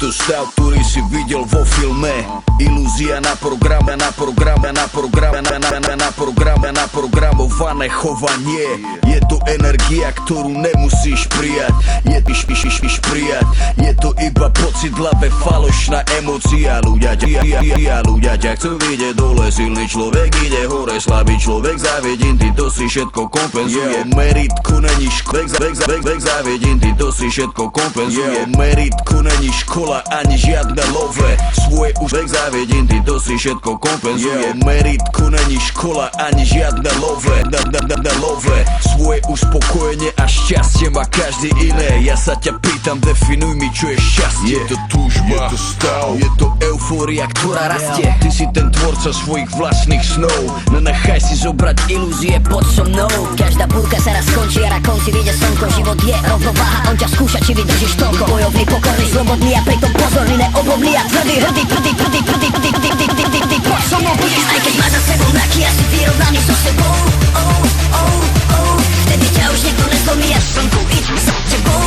to stav, ktorý si videl vo filme. Ilúzia naprogramované chovanie. Je to energia, ktorú nemusíš prijať. Je to iba pocit, labe falošná emócia. Ľudia ťa chcú vidieť dole, silný človek ide hore, slabý človek závidím, ty to si všetko kompenzuje. Meritku není závidím, ty to si všetko kompenzuje. Meritku není škola ani žiadne love, svoje už závidím, ty to si všetko kompenzuje. Meritku není škola ani žiadne love, svoje uspokojenie a šťastie má každý iné. Ja sa ťa pýtam, definuj mi, čo je šťastie. Je to túžba, je to stav, je to eufória, ktorá rastie. Ty si ten tvorca svojich vlastných snov, nenechaj si zobrať ilúzie, poď so mnou. Každá búrka sa raz skončí a na konci vyjde slnko. Život je rovnováha, on ťa skúša, či vydržíš toľko. Bojovný, pokorný, slobodný a pritom pozorný, neoblomný a tvrdý, hrdý, poď so mnou, budeš. Aj keď máš za sebou mraky a si vyrovnaný so sebou, vtedy ťa už nikto nezlomí a slnko ide za tebou,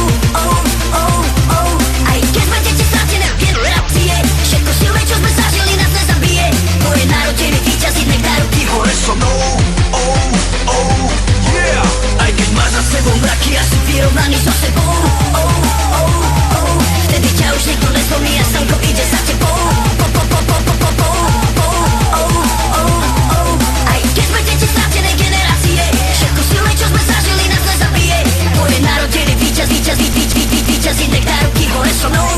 aj keď budete stratené v generácie, všetko silné, čo sme zažili, nás nezabije. To je narodený víťazí, nech dá ruky hore so mnou, aj keď máš za sebou mraky a si vyrovnaný so sebou, vtedy ťa už nikto nezlomí a slnko ide za tebou, aj keď budete stratené generácie, všetko silné, čo sme zažili, nás nezabije. To je narodený víťazí, nech dá ruky hore so mnou,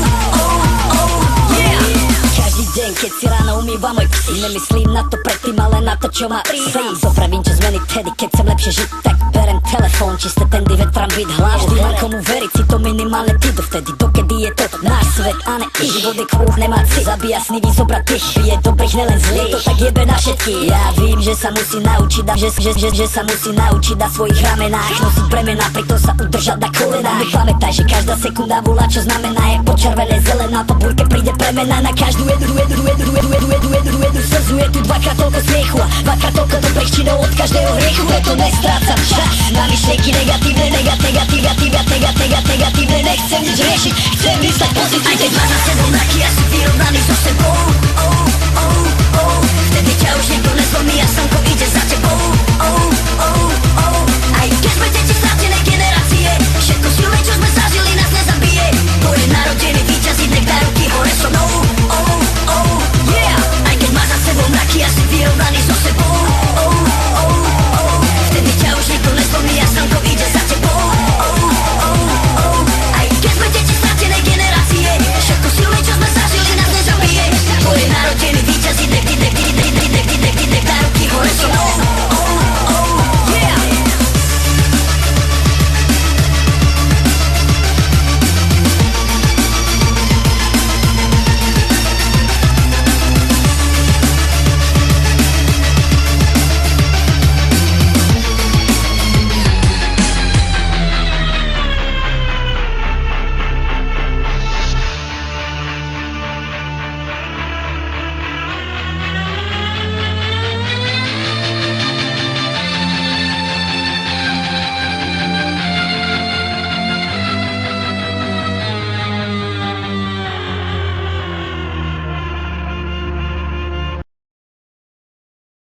Každý deň, keď si ráno umývam môj ksí, nemyslím na to predtým, ale na to, čo má prísť. Zopravím čo zmeny tedy, keď chcem lepšie žiť, tak berem telefón, čisté tendy, vetrám byť hlavu. Vždy mám komu veriť, si to minimálne ty dovtedy, dokedy je to náš svet a ne ich. Život je kruh, nemá cit, zabíja sny, vyzobrať tých. Je dobrých, nelen zlých, to tak jebe na všetky. Ja vím, že sa musí naučiť a že sa musí naučiť na svojich ramenách nosiť bremená, preto sa udržať na kolenách. Pamätaj, že každá sekunda volá, čo znamená, je počervené zelená, po búrke príde premena. Na každú jednu slzu je tu dvakrát toľko smiechu a dvakrát toľko dobrých činov od každého hriechu. Preto nestrácam čas na myšlienky negatívne, negatívne, nechcem nič riešiť, chcem vystať pozitívne. Aj keď máš za sebou mraky a si vyrovnaný